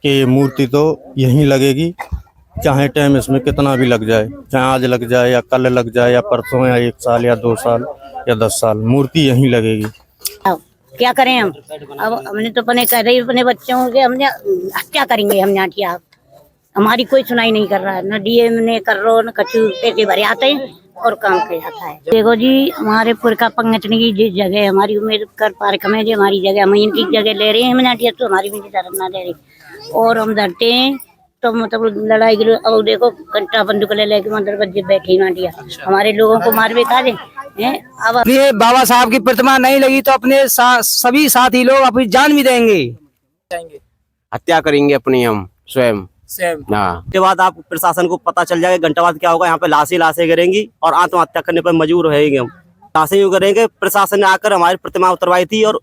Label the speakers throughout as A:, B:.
A: कि ये मूर्ति तो यहीं लगेगी, चाहे टाइम इसमें कितना भी लग जाए, चाहे आज लग जाए या कल लग जाए या परसों या 1 साल या 2 साल या 10 साल, मूर्ति यहीं लगेगी।
B: अब क्या करें हम? अब हमने तो अपने कह रही अपने बच्चों के हमने क्या करेंगे हम यहाँ की? आप हमारी कोई सुनाई नहीं कर रहा है, न डीएम ने कर रो न कचू पैसे भरे आते हैं और काम किया जाता है। देखो जी, हमारे पुर का पंगतने की जिस जगह हमारी उम्मीद कर पार्क में जो हमारी जगह हम इनकी जगह ले रहे हैं मनाटिया, तो हमारी भी तरफ ना ले रही और हम डरते हैं तो मतलब लड़ाई के लिए। और देखो कंटा बंदूक ले लेके मंदिर पर बैठे नाटिया हमारे लोगों को मार भी खा दे। अब
C: ये बाबा साहब की प्रतिमा नहीं लगी तो अपने सभी साथी लोग अपनी जान भी देंगे,
D: हत्या करेंगे अपनी हम स्वयं। के बाद आप प्रशासन को पता चल जाएगा घंटा बाद क्या होगा, यहाँ पे लाशें गिरेंगी और आत्महत्या करने पर मजबूर रहेंगे हम। लाशें यूँ करेंगे, प्रशासन ने आकर हमारी प्रतिमा उतरवाई थी और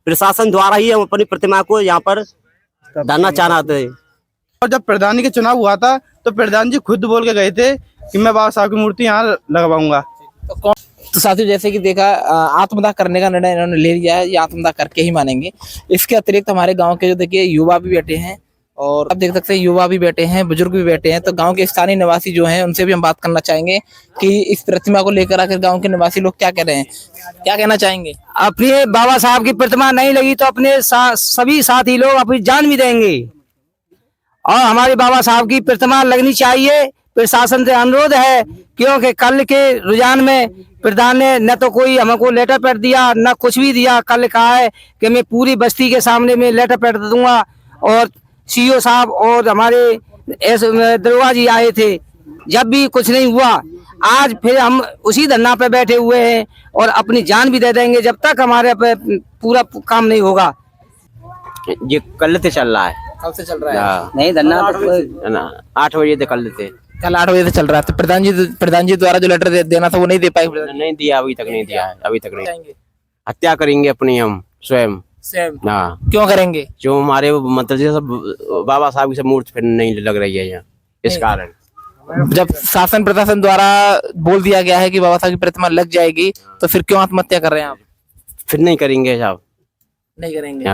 D: प्रशासन द्वारा ही हम अपनी प्रतिमा को यहाँ पर डालना चाहते हैं।
E: और जब प्रधानी के चुनाव हुआ था तो प्रधान जी खुद बोल के गए थे कि मैं बाबा साहब की मूर्ति यहाँ लगवाऊंगा।
F: तो साथियों, जैसे कि देखा, आत्मदाह करने का निर्णय इन्होंने ले लिया है, ये आत्मदाह करके ही मानेंगे। इसके अतिरिक्त हमारे गांव के जो देखिए युवा भी बैठे हैं और आप देख सकते हैं युवा भी बैठे हैं, बुजुर्ग भी बैठे हैं। तो गांव के स्थानीय निवासी जो हैं उनसे भी हम बात करना चाहेंगे कि इस प्रतिमा को लेकर आकर गांव के निवासी लोग क्या कह रहे हैं, क्या कहना चाहेंगे।
C: अपनी बाबा साहब की प्रतिमा नहीं लगी तो अपने सभी साथी लोग अपनी जान भी देंगे और हमारे बाबा साहब की प्रतिमा लगनी चाहिए। प्रशासन से अनुरोध है, क्योंकि कल के रुझान में प्रधान ने न तो कोई हमको लेटर पैड दिया न कुछ भी दिया। कल कहा है कि मैं पूरी बस्ती के सामने में लेटर पैड दूंगा और सीओ साहब और हमारे दरोगा जी आए थे, जब भी कुछ नहीं हुआ। आज फिर हम उसी धरना पे बैठे हुए हैं और अपनी जान भी दे देंगे जब तक हमारे पे पूरा काम नहीं होगा।
D: ये कल से चल रहा है,
F: कल से चल रहा है?
C: नहीं धरना
D: 8 बजे से कल
F: 8 बजे से चल रहा था। प्रधान जी द्वारा जो लेटर देना था वो नहीं दे पाए,
D: नहीं दिया, अभी तक नहीं दिया है, अभी तक नहीं। हत्या करेंगे अपनी हम स्वयं।
F: क्यों करेंगे? जो
D: हमारे मतलब सब बाबा साहब की सब मूर्ति फिर नहीं लग रही है यहाँ, इस कारण।
F: जब शासन प्रशासन द्वारा बोल दिया गया है कि बाबा साहब की प्रतिमा लग जाएगी तो फिर क्यों आत्महत्या कर रहे हैं आप?
D: फिर नहीं करेंगे साहब,
F: नहीं करेंगे।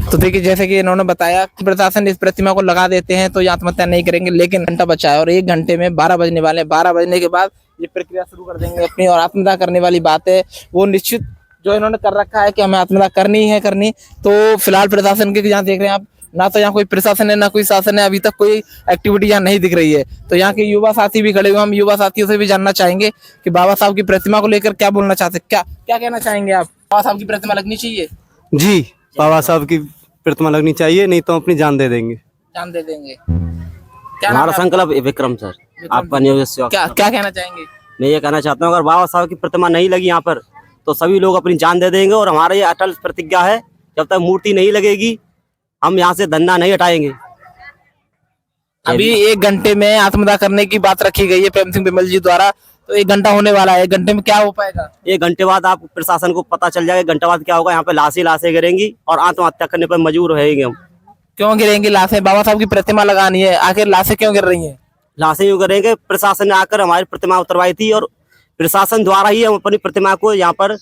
F: तो देखिए, जैसे कि इन्होंने बताया कि प्रशासन इस प्रतिमा को लगा देते हैं तो ये आत्महत्या नहीं करेंगे, लेकिन घंटा बचा है और 1 घंटे में 12 बजने वाले हैं। 12 बजने के बाद ये प्रक्रिया शुरू कर देंगे अपनी। और आत्महत्या करने वाली बात है वो निश्चित जो इन्होंने कर रखा है कि हमें आत्महत्या करनी। तो फिलहाल प्रशासन के यहाँ देख रहे हैं आप, ना तो यहाँ कोई प्रशासन है ना कोई शासन है, अभी तक कोई एक्टिविटी यहाँ नहीं दिख रही है। तो यहाँ के युवा साथी भी खड़े हुए, हम युवा साथियों से भी जानना चाहेंगे कि बाबा साहब की प्रतिमा को लेकर क्या बोलना चाहते, क्या कहना चाहेंगे आप। बाबा साहब की प्रतिमा लगनी चाहिए
A: जी, बाबा साहब की प्रतिमा लगनी चाहिए, नहीं तो अपनी जान दे देंगे।
F: जान दे देंगे।
D: हमारा संकल्प विक्रम सर, आपका न्यूज़
F: क्या कहना चाहेंगे?
D: मैं ये कहना चाहता हूँ, अगर बाबा साहब की प्रतिमा नहीं लगी यहाँ पर तो सभी लोग अपनी जान दे देंगे। और हमारा ये अटल प्रतिज्ञा है, जब तक मूर्ति नहीं लगेगी हम यहाँ से धंधा नहीं हटाएंगे।
F: अभी 1 घंटे में आत्मदाह करने की बात रखी गई है प्रेम सिंह बिमल जी द्वारा, तो 1 घंटा होने वाला है। 1 घंटे में क्या हो पाएगा?
D: 1 घंटे बाद आप प्रशासन को पता चल जाएगा घंटा बाद क्या होगा, यहाँ पे लाशें गिरेंगी और आत्महत्या करने पर मजबूर रहेंगे हम।
F: क्यों गिरेंगी लाशें? बाबा साहब की प्रतिमा लगानी है, आखिर लाशें क्यों गिर रही हैं?
D: लाशें यूँ करेंगे, प्रशासन ने आकर हमारी प्रतिमा उतरवाई थी और प्रशासन द्वारा ही हम अपनी प्रतिमा को यहाँ पर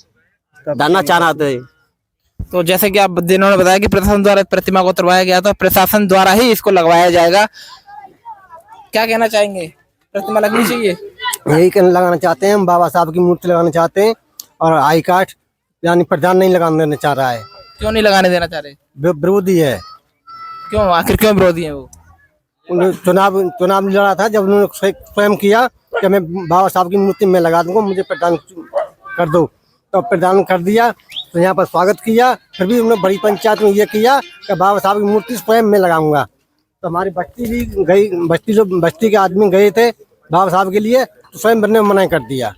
D: डालना चाहते हैं।
F: तो जैसे कि आप जिन्होंने बताया कि प्रशासन द्वारा प्रतिमा को उतरवाया गया, तो प्रशासन द्वारा ही इसको लगवाया जाएगा। क्या कहना चाहेंगे? प्रतिमा लगनी चाहिए?
G: यही लगाना चाहते हैं हम, बाबा साहब की मूर्ति लगाना चाहते हैं और आई कार्ड यानी प्रधान नहीं लगाने देना चाह रहा है।
F: क्यों नहीं लगाने देना चाह रहे?
G: विरोधी है।
F: क्यों, आखिर क्यों विरोधी है वो?
G: चुनाव लड़ा था, जब उन्होंने स्वयं किया कि मैं बाबा साहब की मूर्ति में लगा दूंगा, मुझे प्रधान कर दो, तो प्रदान कर दिया। तो यहाँ पर स्वागत किया, फिर भी उन्होंने बड़ी पंचायत में ये किया कि बाबा साहब की मूर्ति स्वयं में लगाऊंगा। तो हमारी बस्ती भी गई, बस्ती के आदमी गए थे बाबा साहब के लिए, तो स्वयं बनने में मना कर दिया।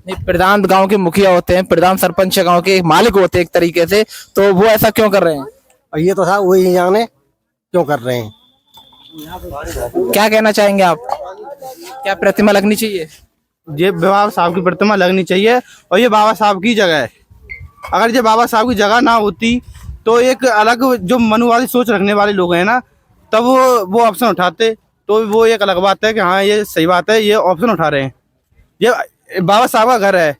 F: नहीं, प्रधान गांव के मुखिया होते हैं, प्रधान सरपंच गांव के मालिक होते हैं एक तरीके से, तो वो ऐसा क्यों कर रहे हैं?
G: और ये तो था वही जाने क्यों कर रहे हैं।
F: क्या कहना चाहेंगे आप? क्या प्रतिमा लगनी चाहिए?
E: ये बाबा साहब की प्रतिमा लगनी चाहिए और ये बाबा साहब की जगह है। अगर ये बाबा साहब की जगह ना होती तो एक अलग जो मनुवादी सोच रखने वाले लोग हैं ना, तब वो ऑप्शन उठाते, तो वो एक अलग बात है कि हाँ ये सही बात है, ये ऑप्शन उठा रहे हैं। ये बाबा साहब का घर है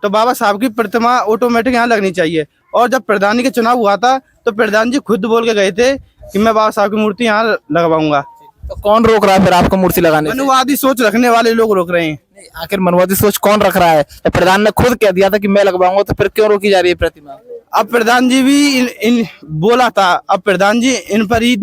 E: तो बाबा साहब की प्रतिमा ऑटोमेटिक यहाँ लगनी चाहिए। और जब प्रधानी के चुनाव हुआ था तो प्रधान जी खुद बोल के गए थे कि मैं बाबा साहब की मूर्ति यहाँ लगवाऊंगा।
F: तो कौन रोक रहा है फिर आपको मूर्ति लगाने से?
E: मनुवादी सोच रखने वाले लोग रोक रहे हैं।
F: नहीं, आखिर मनवादी सोच कौन रख रहा है? तो प्रधान ने खुद कह दिया था कि मैं लगवाऊंगा, तो फिर क्यों रोकी जा रही है प्रतिमा?
E: अब प्रधान जी भी इन बोला था, अब प्रधान जी इन पर ही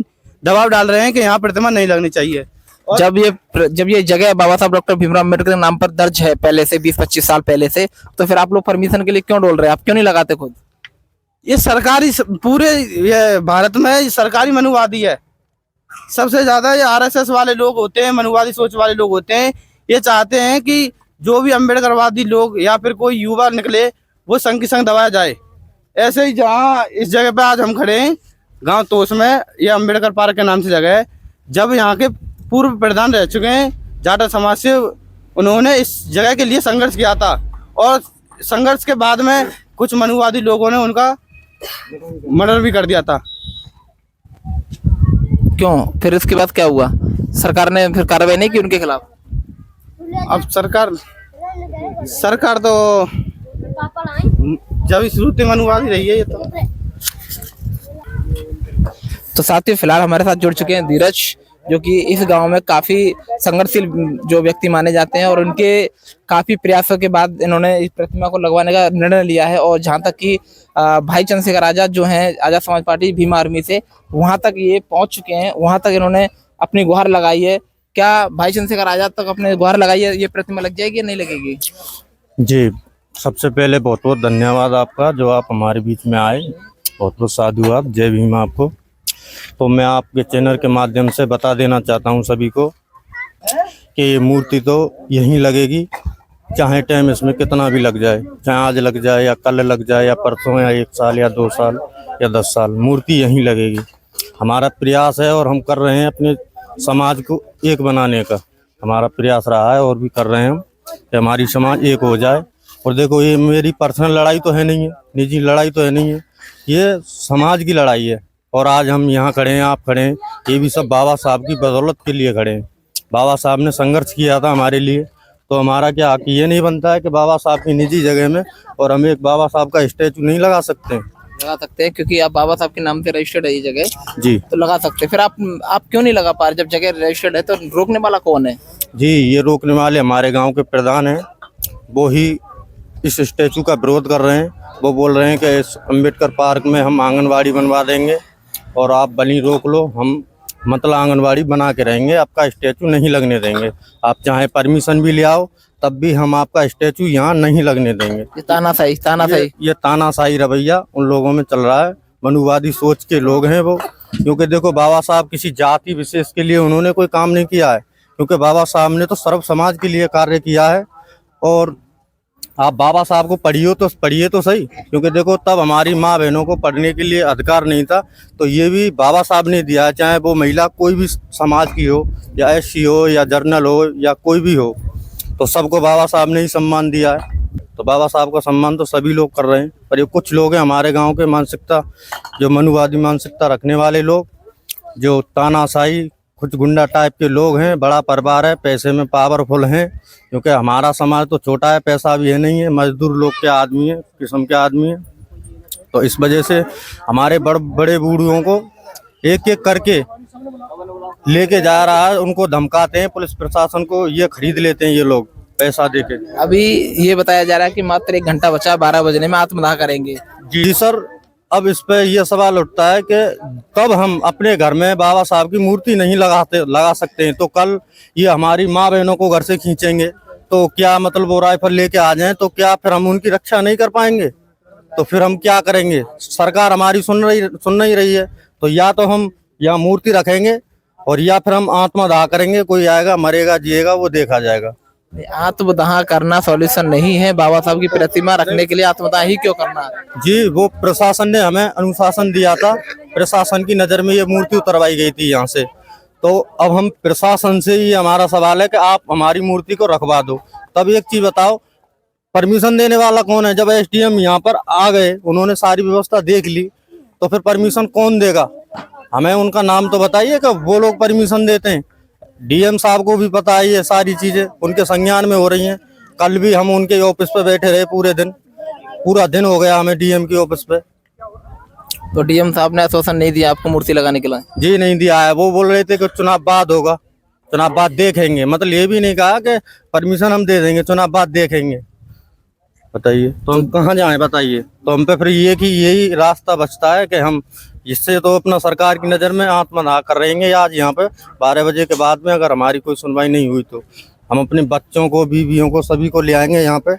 E: दबाव डाल रहे हैं कि यहाँ प्रतिमा नहीं लगनी चाहिए।
F: जब ये जगह बाबा साहब डॉक्टर भीमराव अम्बेडकर के नाम पर दर्ज है पहले से 20-25 साल पहले से, तो फिर आप लोग परमिशन के लिए क्यों डोल रहे हैं? आप क्यों नहीं लगाते खुद?
E: ये सरकारी पूरे ये भारत में ये सरकारी मनुवादी है। सबसे ज्यादा ये आरएसएस वाले लोग होते हैं, मनुवादी सोच वाले लोग होते हैं। ये चाहते हैं कि जो भी अम्बेडकरवादी लोग या फिर कोई युवा निकले वो संग की संग दबाया जाए। ऐसे ही जहाँ इस जगह पे आज हम खड़े हैं गांव तोस में, ये अम्बेडकर पार्क के नाम से जगह है। जब यहाँ के पूर्व प्रधान रह चुके हैं जाटा समाज से, उन्होंने इस जगह के लिए संघर्ष किया था और संघर्ष के बाद में कुछ मनुवादी लोगों ने उनका मर्डर भी कर दिया था।
F: क्यों? फिर इसके बाद क्या हुआ? सरकार ने फिर कार्रवाई नहीं की उनके खिलाफ?
E: अब सरकार तो जब शुरू से मनुवादी रही है ये
F: तो साथियों फिलहाल हमारे साथ जुड़ चुके हैं धीरज, जो कि इस गांव में काफी संघर्षशील जो व्यक्ति माने जाते हैं और उनके काफी प्रयासों के बाद इन्होंने इस प्रतिमा को लगवाने का निर्णय लिया है। और जहां तक कि भाई चंद्रशेखर आजाद जो हैं आजाद समाज पार्टी भीम आर्मी से, वहां तक ये पहुंच चुके हैं, वहां तक इन्होंने अपनी गुहार लगाई है। क्या भाई चंद्रशेखर आजाद तक अपने गुहार लगाई है, ये प्रतिमा लग जाएगी या नहीं लगेगी?
A: जी, सबसे पहले बहुत बहुत धन्यवाद आपका जो आप हमारे बीच में आए, बहुत बहुत साधु आप, जय भीम आपको। तो मैं आपके चैनल के माध्यम से बता देना चाहता हूं सभी को कि ये मूर्ति तो यहीं लगेगी, चाहे टाइम इसमें कितना भी लग जाए, चाहे आज लग जाए या कल लग जाए या परसों या 1 साल या 2 साल या 10 साल, मूर्ति यहीं लगेगी। हमारा प्रयास है और हम कर रहे हैं अपने समाज को एक बनाने का, हमारा प्रयास रहा है और भी कर रहे हैं हम कि हमारी समाज एक हो जाए। और देखो ये मेरी पर्सनल लड़ाई तो है नहीं है, निजी लड़ाई तो है नहीं है, ये समाज की लड़ाई है। और आज हम यहाँ खड़े हैं, आप खड़े हैं, ये भी सब बाबा साहब की बदौलत के लिए खड़े हैं। बाबा साहब ने संघर्ष किया था हमारे लिए, तो हमारा क्या हक ये नहीं बनता है कि बाबा साहब की निजी जगह में और हम एक बाबा साहब का स्टैचू नहीं लगा सकते हैं?
F: लगा सकते हैं, क्योंकि आप बाबा साहब के नाम से रजिस्टर्ड है ये जगह।
A: जी,
F: तो लगा सकते हैं। फिर आप क्यों नहीं लगा पा रहे? जब जगह रजिस्टर्ड है तो रोकने वाला कौन है?
A: जी, ये रोकने वाले हमारे गांव के प्रधान हैं, वो ही इस स्टैचू का विरोध कर रहे हैं। वो बोल रहे हैं कि इस अम्बेडकर पार्क में हम आंगनवाड़ी बनवा देंगे और आप बली रोक लो, हम मतलब आंगनवाड़ी बना के रहेंगे, आपका स्टैचू नहीं लगने देंगे। आप चाहे परमिशन भी ले आओ तब भी हम आपका स्टैचू यहाँ नहीं लगने देंगे।
F: ये तानाशाही
A: ये तानाशाही रवैया उन लोगों में चल रहा है, मनुवादी सोच के लोग हैं वो। क्योंकि देखो बाबा साहब किसी जाति विशेष के लिए उन्होंने कोई काम नहीं किया है, क्योंकि बाबा साहब ने तो सर्व समाज के लिए कार्य किया है। और आप बाबा साहब को पढ़िए तो सही, क्योंकि देखो तब हमारी माँ बहनों को पढ़ने के लिए अधिकार नहीं था, तो ये भी बाबा साहब ने दिया है। चाहे वो महिला कोई भी समाज की हो या एससी हो या जर्नल हो या कोई भी हो, तो सबको बाबा साहब ने ही सम्मान दिया है। तो बाबा साहब का सम्मान तो सभी लोग कर रहे हैं, पर ये कुछ लोग हैं हमारे गांव के मानसिकता, जो मनुवादी मानसिकता रखने वाले लोग, जो तानाशाही कुछ गुंडा टाइप के लोग हैं। बड़ा परिवार है, पैसे में पावरफुल हैं, क्योंकि हमारा समाज तो छोटा है, पैसा भी है नहीं है, मजदूर लोग के आदमी है, किस्म के आदमी है। तो इस वजह से हमारे बड़े बूढ़ों को एक एक करके लेके जा रहा है, उनको धमकाते हैं, पुलिस प्रशासन को ये खरीद लेते हैं ये लोग पैसा देके।
F: अभी ये बताया जा रहा है कि मात्र 1 घंटा बचा, 12 बजने में आत्मदाह करेंगे।
A: जी सर, अब इस पे ये सवाल उठता है कि कब हम अपने घर में बाबा साहब की मूर्ति नहीं लगा सकते हैं, तो कल ये हमारी माँ बहनों को घर से खींचेंगे, तो क्या मतलब वो राइफल लेके आ जाएं, तो क्या फिर हम उनकी रक्षा नहीं कर पाएंगे? तो फिर हम क्या करेंगे? सरकार हमारी सुन नहीं रही है, तो या तो हम यहाँ मूर्ति रखेंगे और या फिर हम आत्मदाह करेंगे। कोई आएगा, मरेगा, जिएगा, वो देखा जाएगा।
F: आत्मदाह करना सॉल्यूशन नहीं है। बाबा साहब की प्रतिमा रखने के लिए आत्मदाह ही क्यों करना?
A: जी, वो प्रशासन ने हमें अनुशासन दिया था, प्रशासन की नज़र में ये मूर्ति उतरवाई गई थी यहाँ से। तो अब हम प्रशासन से ही हमारा सवाल है कि आप हमारी मूर्ति को रखवा दो। तब एक चीज बताओ, परमिशन देने वाला कौन है? जब एसडीएम यहाँ पर आ गए, उन्होंने सारी व्यवस्था देख ली, तो फिर परमिशन कौन देगा? हमें उनका नाम तो बताइए कि वो लोग परमिशन देते हैं। डीएम साहब को भी पता है ये सारी चीजें उनके संज्ञान में हो रही हैं। कल भी हम उनके ऑफिस पे बैठे रहे पूरे दिन, पूरा दिन हो गया हमें डीएम की ऑफिस पे।
F: तो डीएम साहब ने आश्वासन नहीं दिया आपको मूर्ति लगाने के लिए?
A: जी नहीं दिया है। वो बोल रहे थे कि चुनाव बाद होगा, चुनाव बाद देखेंगे। मतलब ये भी नहीं कहा कि परमिशन हम दे देंगे, चुनाव बाद देखेंगे। बताइए तो हम कहाँ जाएं? बताइए तो हम पे फिर ये कि यही रास्ता बचता है कि हम इससे तो अपना सरकार की नज़र में आत्मदाह कर रहेंगे। आज यहाँ पे 12 बजे के बाद में अगर हमारी कोई सुनवाई नहीं हुई तो हम अपने बच्चों को, बीवियों को, सभी को ले आएंगे यहाँ पे,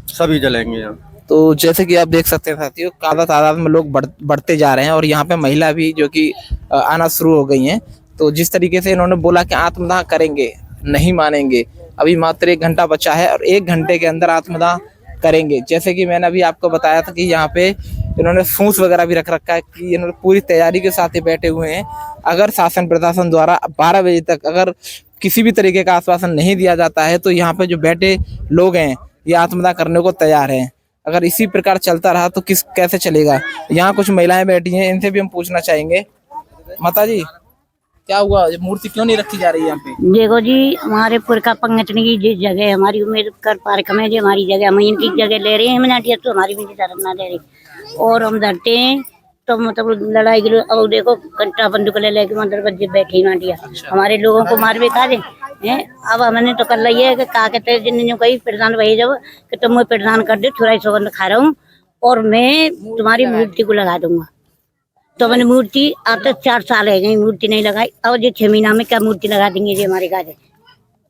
A: सभी जलेंगे यहाँ।
F: तो जैसे कि आप देख सकते हैं साथियों, ज्यादा तादाद में लोग बढ़ते जा रहे हैं और यहाँ पे महिला भी जो कि आना शुरू हो गई हैं। तो जिस तरीके से इन्होंने बोला कि आत्मदाह करेंगे, नहीं मानेंगे, अभी मात्र 1 घंटा बचा है और 1 घंटे के अंदर आत्मदाह करेंगे। जैसे कि मैंने अभी आपको बताया था कि यहाँ पे इन्होंने फूस वगैरह भी रख रखा है कि इन्होंने पूरी तैयारी के साथ ही बैठे हुए हैं। अगर शासन प्रशासन द्वारा 12 बजे तक अगर किसी भी तरीके का आश्वासन नहीं दिया जाता है तो यहाँ पे जो बैठे लोग हैं ये आत्मदाह करने को तैयार हैं। अगर इसी प्रकार चलता रहा तो कैसे चलेगा। यहाँ कुछ महिलाएं बैठी हैं, इनसे भी हम पूछना चाहेंगे। माता जी, क्या हुआ, ये मूर्ति क्यों नहीं रखी जा रही है यहाँ पे?
B: देखो जी, हमारे पुरखा पंगतनी की जिस जगह हमारी उम्मीदकर पार्क में जो हमारी जगह, हम इनकी जगह ले रहे हैं मनाटिया, तो हमारी भी तरफ ना ले रही और हम डरते हैं तो मतलब लड़ाई गिरो। अब देखो कंटा बंदूक ले लेके मंदिर पर बैठी नाटिया हमारे लोगों को मार भी खा दे हैं। अब हमने तो कर लिया है कि कहा कहते हैं जिन कही प्रधान वही जब कि तुम मैं प्रधान कर दे, थोड़ा सौगंध खा रहा हूँ और मैं तुम्हारी मूर्ति को लगा दूंगा। तो मैंने मूर्ति अब तक 4 साल है गई, मूर्ति नहीं लगाई। अब जो 6 महीना में क्या मूर्ति लगा देंगे जी हमारे घर?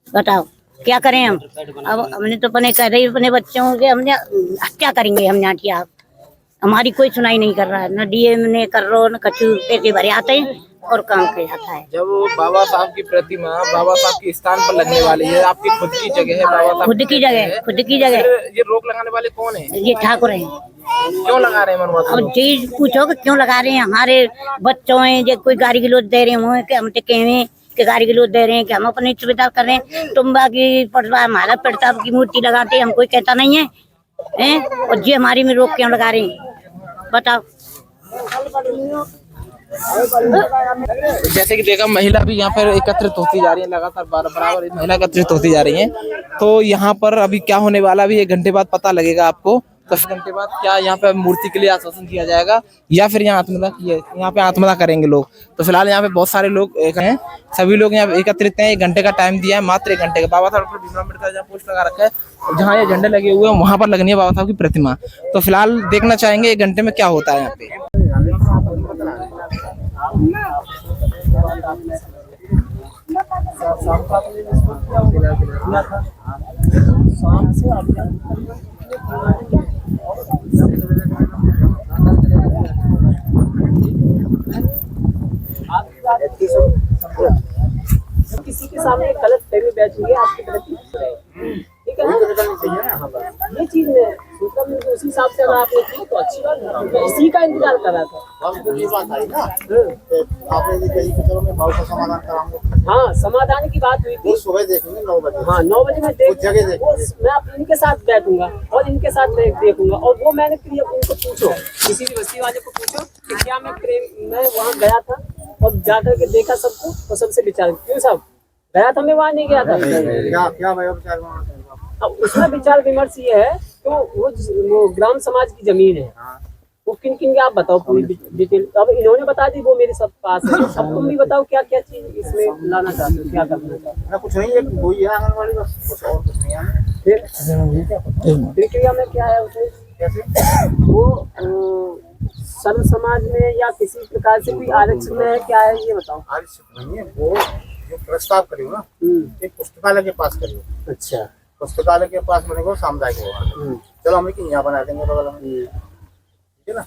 B: बताओ क्या करें हम? अब हमने तो अपने कह रही अपने बच्चों के हमने हत्या करेंगे हम नाटिया। हमारी कोई सुनाई नहीं कर रहा है, न डीएम ने कर रहा न कचू, पैसे भरे आते हैं और काम किया जाता है।
F: जब बाबा साहब की प्रतिमा बाबा साहब के स्थान पर लगने वाली है, आपकी खुद की जगह है, बाबा साहब
B: खुद की जगह
F: ये रोक लगाने वाले कौन है?
B: ये ठाकुर हैं।
F: क्यों लगा रहे हैं मनवा?
B: अब चीज पूछो कि क्यों लगा रहे हैं? हमारे बच्चों हैं जो कोई गाड़ी की लोड दे रहे हैं कि हम तो कहें कि गाड़ी की लोड दे रहे हैं कि हम अपनी सुविधा कर रहे हैं। तुम बाकी पड़ता हमारा प्रताप की मूर्ति लगाते हम कोई कहता नहीं है, हैं? और ये हमारी में रोक क्यों लगा रहे हैं बताओ।
F: जैसे कि देखा महिला भी यहाँ पर एकत्रित होती जा रही है, लगातार बराबर महिला एकत्रित होती जा रही हैं। तो यहाँ पर अभी क्या होने वाला भी 1 घंटे बाद पता लगेगा आपको। 10 घंटे बाद क्या यहाँ पे मूर्ति के लिए आश्वासन दिया जाएगा या फिर यहाँ पे आत्मदाह करेंगे लोग। तो फिलहाल यहाँ पे बहुत सारे लोग हैं, सभी लोग यहाँ एकत्रित हैं। 1 घंटे का टाइम दिया है, मात्र 1 घंटे का। बाबा साहब डॉक्टर भीमराव अम्बेडकर जहाँ पोस्ट लगा रखा है, जहाँ ये झंडे लगे हुए हैं वहां पर लगनी है बाबा साहब की प्रतिमा। तो फिलहाल देखना चाहेंगे 1 घंटे में क्या होता है यहाँ पे।
H: किसी के सामने गलत फहमी बैठेंगे आपकी प्रति, ठीक है ना? ये चीज में उसी हिसाब से अगर आपने की तो अच्छी बात है। मैं इसी का इंतजार कर रहा था। हाँ, समाधान की बात हुई थी।
I: सुबह देखेंगे 9 बजे।
H: हाँ 9 बजे मैं मैं आप इनके साथ बैठूंगा और इनके साथ देखूंगा। और वो मैंने उनको पूछो, किसी भी बस्ती वाले को पूछो कि क्या मैं वहाँ गया था और जाकर के देखा सबको और सबसे विचार क्यों सब गया था, मैं वहाँ नहीं गया था।
I: क्या विचार?
H: अब उसमें विचार विमर्श ये है तो वो ग्राम समाज की जमीन है, वो किन किन के आप बताओ पूरी डिटेल। अब इन्होंने बता दी, वो मेरे सब पास है। अब तुम भी बताओ क्या क्या चीज इसमें लाना चाहते हो, क्या करना चाहते हो?
I: कुछ नहीं है, वही है आंगनबाड़ी बस, कुछ और कुछ नहीं है।
H: फिर प्रक्रिया में क्या है उसे कैसे वो सर्व समाज में या किसी प्रकार से कोई आरक्षण में है, क्या है ये बताओ।
I: आरक्षण नहीं है, वो जो प्रस्ताव करियो ना एक पुस्तकालय के पास करियो।
H: अच्छा,
I: पुस्तकालय के पास बनेगा सामुदायिक होगा। चलो हम यहाँ बना देंगे बगल में, ठीक है ना।